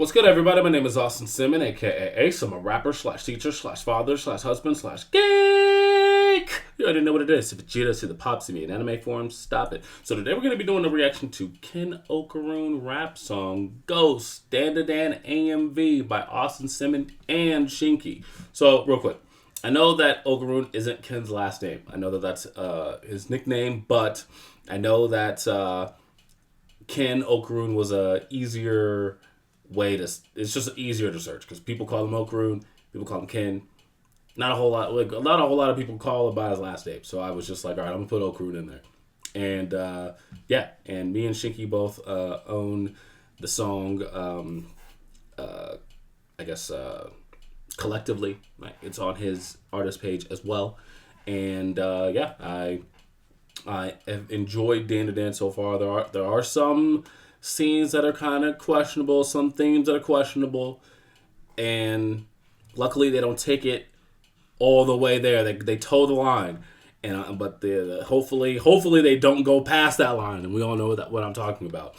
What's good, everybody? My name is Austin Simmon, aka Ace. I'm a rapper slash teacher slash father slash husband slash geek. You already know what it is. If it's Vegeta, see the pop, see me in anime form, stop it. So today we're going to be doing a reaction to Okarun Rap Song Ghost Dandadan AMV by Austin Simmon and Shinky. So real quick, I know that Okarun isn't Ken's last name. I know that that's his nickname, but I know that Ken Okarun was a easier way to, it's just easier to search because people call him Okarun, people call him Ken. Not a whole lot, like not a whole lot of people call him by his last name. So I was just like, all right, I'm gonna put Okarun in there. And yeah, and me and Shinky both own the song, I guess collectively. Like, it's on his artist page as well. And yeah, I have enjoyed Dandadan so far. There are some scenes that are kind of questionable, some themes that are questionable, and luckily they don't take it all the way there. They toe the line, and but hopefully they don't go past that line, and we all know what I'm talking about.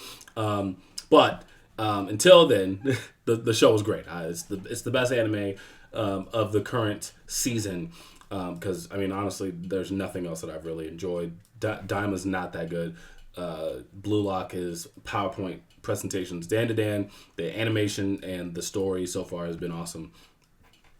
But until then, the show is great. It's the best anime of the current season. Because I mean, honestly, there's nothing else that I've really enjoyed. Daima's not that good. Blue Lock is PowerPoint presentations. Dandadan, the animation and the story so far has been awesome.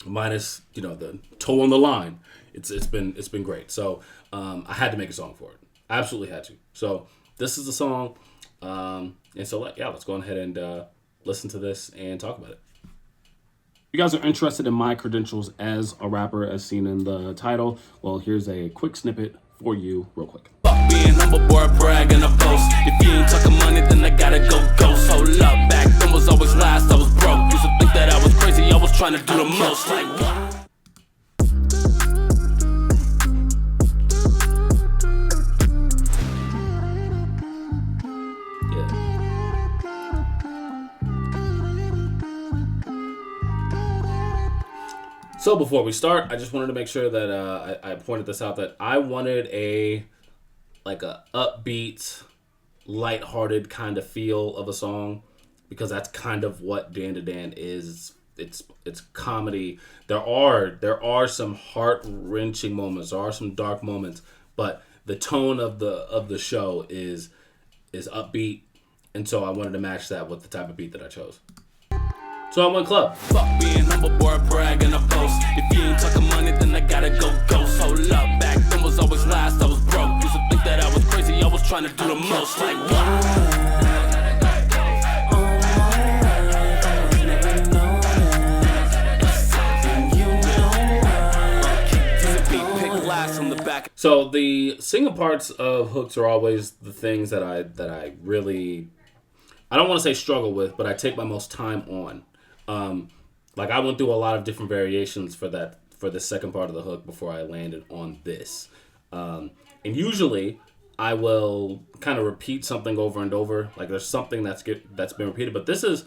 Minus, the toe on the line. It's been great. So I had to make a song for it. I absolutely had to. So this is the song. And so let's go ahead and listen to this and talk about it. If you guys are interested in my credentials as a rapper, as seen in the title, well, here's a quick snippet for you real quick. Fuck being humble, boy, brag and a boast. If you ain't talking money, then I gotta go ghost. Hold up, back then was always last, I was broke. Used to think that I was crazy, I was trying to do the most. Like, what? So before we start, I just wanted to make sure that I pointed this out, that I wanted a upbeat, lighthearted kind of feel of a song, because that's kind of what Dandadan is. It's comedy. There are some heart-wrenching moments, there are some dark moments, but the tone of the show is upbeat, and so I wanted to match that with the type of beat that I chose. So I went club. Fuck being humble, boy, brag and a boast. If you ain't talking money, then I gotta go ghost. Hold up, back then was always last, I was broke. Used to think that I was crazy, I was trying to do the most. Like, what? So the singing parts of hooks are always the things that I really, I don't want to say struggle with, but I take my most time on. Like, I went through a lot of different variations for the second part of the hook before I landed on this. And usually I will kind of repeat something over and over. Like, there's something that's been repeated, but this is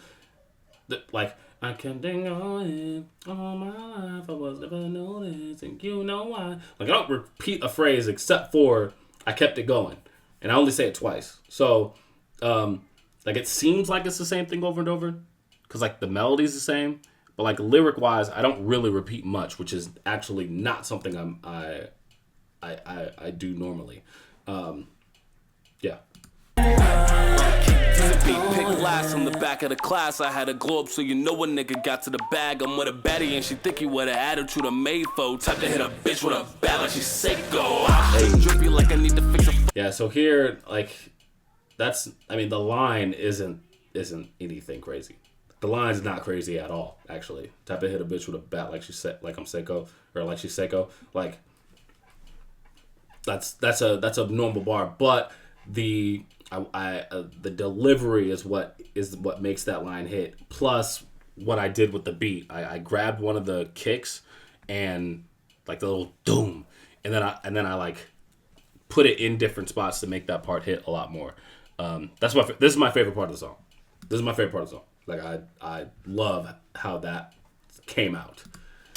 like, I can't think on it all my life. I was never noticing, you know why. Like, I don't repeat a phrase except for I kept it going, and I only say it twice. So, like, it seems like it's the same thing over and over, because like the melody's the same, but like lyric wise, I don't really repeat much, which is actually not something I do normally. Yeah. Pick last on the back of the class. I had a glow up, so you know a nigga got to the bag. I'm with a baddie and she think he with an attitude I made for. Type to hit a bitch with a bat like she's Seiko. Hey. Drippy like I need to fix a. Yeah. So here, like, the line isn't anything crazy. The line's not crazy at all, actually. Type to hit a bitch with a bat like I'm Seiko, or like she's Seiko. Like, that's a normal bar, but the delivery is what makes that line hit. Plus what I did with the beat, I grabbed one of the kicks and like the little doom, and then I like put it in different spots to make that part hit a lot more. This is my favorite part of the song. This is my favorite part of the song. Like, I love how that came out.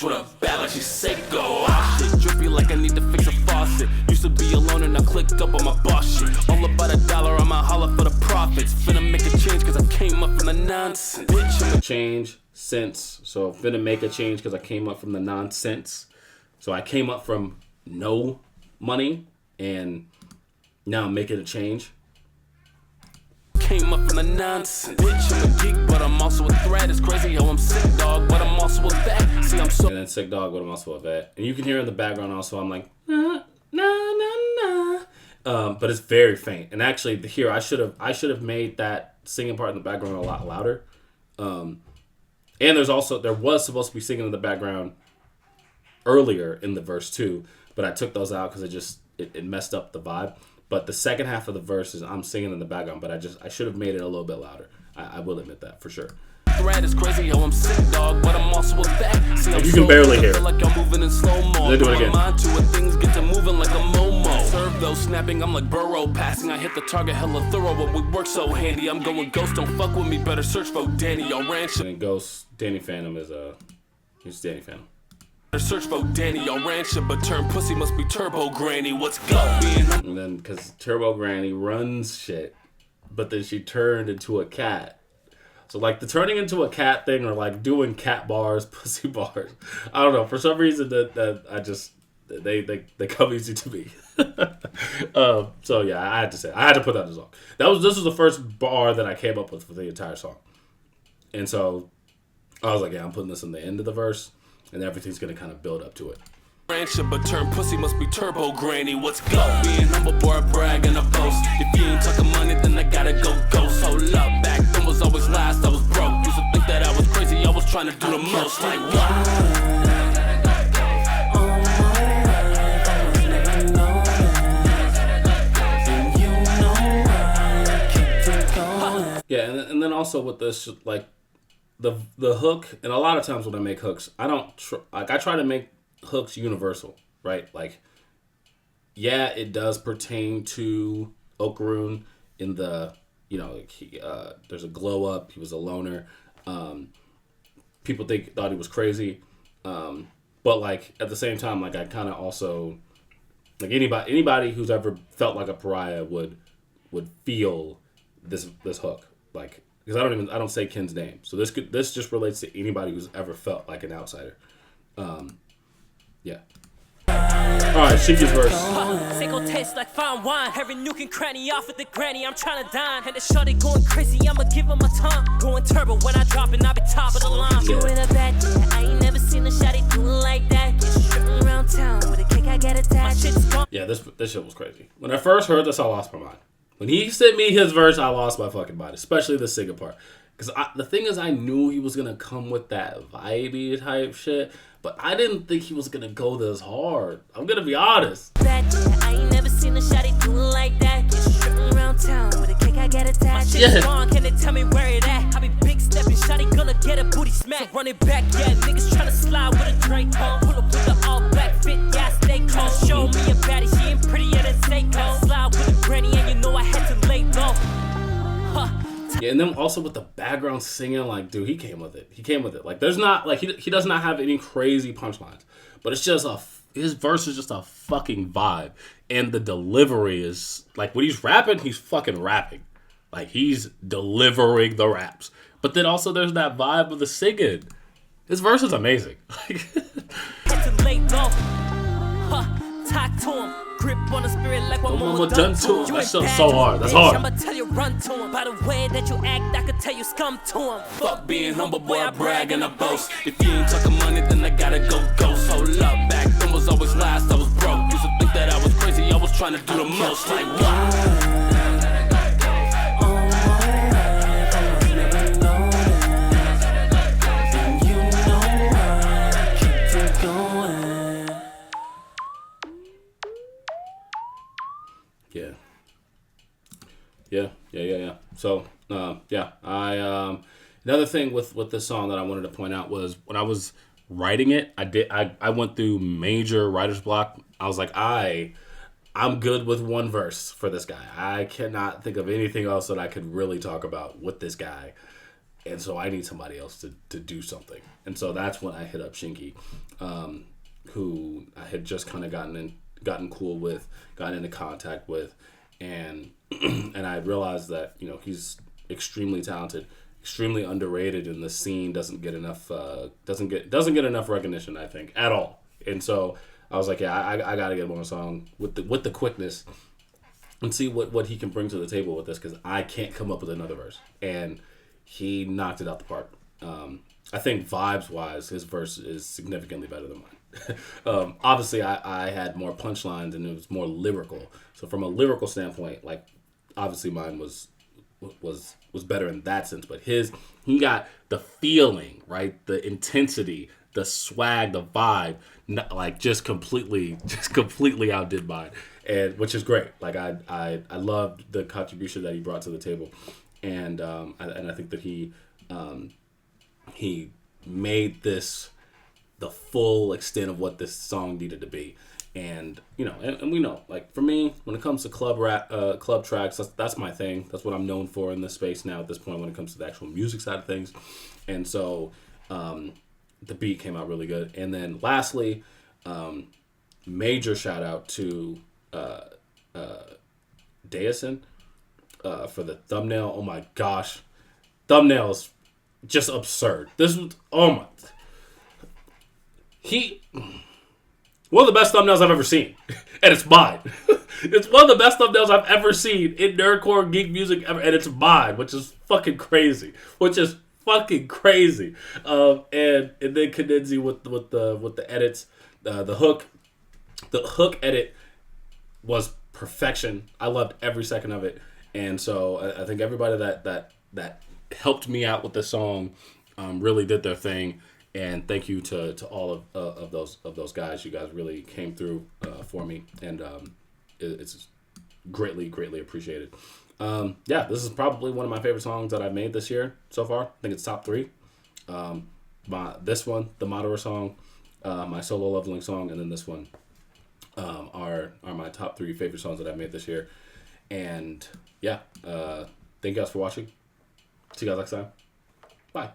With a bat like she's Seiko. Drippy like I need to fix a far. faucet. Used to be alone and I clicked up on my boss shit. All about $1, I'ma holler for the profits. Finna make a change cause I came up from the nonsense. Bitch, change since. So finna make a change because I came up from the nonsense. So I came up from no money and now I'm making a change. Came up from the nonsense. Bitch, I'm a geek, but I'm also a threat. It's crazy how I'm sick, dog, but I'm also a vet. See, I'm so. And then sick dog, but I'm also a vet. And you can hear in the background also, I'm like, nah, nah, nah, nah. But it's very faint. And actually, here I should have made that singing part in the background a lot louder. And there was supposed to be singing in the background earlier in the verse too, but I took those out because it messed up the vibe. But the second half of the verse is I'm singing in the background, but I should have made it a little bit louder. I will admit that for sure. Thread is crazy how I'm sick, dog, but I'm also a vet. See, you can barely hear it. Like I'm moving in slow-mo. Let's do it again. Mind to it, things get to moving like a Momo. Serve those snapping, I'm like Burrow passing. I hit the target hella thorough, but we work so handy. I'm going ghost, don't fuck with me, better search for Danny or Ranch. And Ghost, Danny Phantom he's Danny Phantom. Search for Danny or Rancher, but turn pussy must be Turbo Granny. What's go? And then because Turbo Granny runs shit, but then she turned into a cat. So like the turning into a cat thing, or like doing cat bars, pussy bars. I don't know. For some reason that I just they come easy to me. So yeah, I had to put that in the song. This was the first bar that I came up with for the entire song, and so I was like, yeah, I'm putting this in the end of the verse. And everything's gonna kind of build up to it. Rancher, but turn pussy must be Turbo Granny. What's go? Being humble boy, a brag and a boast. If you ain't talking money, then I gotta go ghost. Hold up, back then was always last. I was broke. Used to think that I was crazy. I was trying to do the most. Like what? Yeah, and then also with this, like. The hook, and a lot of times when I make hooks, I try to make hooks universal, right? Like, yeah, it does pertain to Okarun in the, there's a glow up. He was a loner. People thought he was crazy, but like at the same time, like I kind of also like anybody who's ever felt like a pariah would feel this hook, like. Because I don't say Ken's name, so this just relates to anybody who's ever felt like an outsider. Yeah. All right, Shinky's verse. Sicko tastes like fine wine. Every nuke and cranny off with the granny. I'm trying to dine, and the shorty going crazy. I'ma give him a time. Going turbo when I drop it, I be top of the line. You in a bad yeah. I ain't never seen a shotty doing like that. Strutting around town with a kick, I get attached. Yeah, this shit was crazy. When I first heard this, I lost my mind. When he sent me his verse, I lost my fucking mind, especially the singing part. Because the thing is, I knew he was going to come with that vibey type shit, but I didn't think he was going to go this hard. I'm going to be honest. I ain't never seen a shotty doing like that. Strutting around town with a kick, I get attached. Yeah. Can they tell me where it at? I be big stepping, shotty gonna get a booty smack. So run it back, yeah. Niggas tryna slide with a Drake home. Pull up with the all black fit, yeah, stay cold. Show me a baddie, she ain't prettier than Seiko. Slide with a granny, and you know I had to lay low. Yeah, and then also with the background singing, like, dude, he came with it. Like, there's not, like, he does not have any crazy punchlines, but it's just his verse is just a fucking vibe, and the delivery is, like, when he's rapping, he's fucking rapping. Like, he's delivering the raps. But then also there's that vibe of the singing. His verse is amazing. Had to lay low. Talk to him. Grip on the spirit like what mama done to him. That shit's so hard. That's hard. I'ma tell you run to him. By the way that you act, I could tell you scum to him. Fuck being humble, boy, I brag and I boast. If you ain't talking money, then I gotta go ghost. Hold up, back then was always last. I was broke. Used to think that I was crazy. I was trying to do the most. Like what? Yeah. So, another thing with this song that I wanted to point out was when I was writing it, I went through major writer's block. I was like, I'm good with one verse for this guy. I cannot think of anything else that I could really talk about with this guy. And so I need somebody else to do something. And so that's when I hit up Shinky, who I had just kind of gotten gotten cool with, gotten into contact with, and and I realized that he's extremely talented, extremely underrated, and the scene doesn't get enough enough recognition, I think, at all. And so I was like, yeah, I gotta get him on a song with the quickness and see what he can bring to the table with this, because I can't come up with another verse, and he knocked it out the park. I think vibes-wise, his verse is significantly better than mine. Obviously, I had more punchlines and it was more lyrical. So from a lyrical standpoint, like obviously mine was better in that sense. But he got the feeling, right, the intensity, the swag, the vibe, like just completely outdid mine, and which is great. Like I loved the contribution that he brought to the table, and I think that he made this the full extent of what this song needed to be. And and we know, like, for me, when it comes to club tracks, that's my thing. That's what I'm known for in this space now at this point when it comes to the actual music side of things. And so the beat came out really good. And then lastly, major shout out to Dayason for the thumbnail. Oh my gosh, thumbnails just absurd. This was one of the best thumbnails I've ever seen, and it's mine. It's one of the best thumbnails I've ever seen in nerdcore geek music ever, and it's mine, which is fucking crazy. And then Cadenzi with the edits, the hook edit was perfection. I loved every second of it, and so I think everybody that helped me out with the song really did their thing. And thank you to all of those guys. You guys really came through for me, and it's greatly appreciated. This is probably one of my favorite songs that I've made this year so far. I think it's top 3. This one, the Moderate song, my solo leveling song, and then this one are my top 3 favorite songs that I've made this year. And thank you guys for watching. See you guys next time. Bye.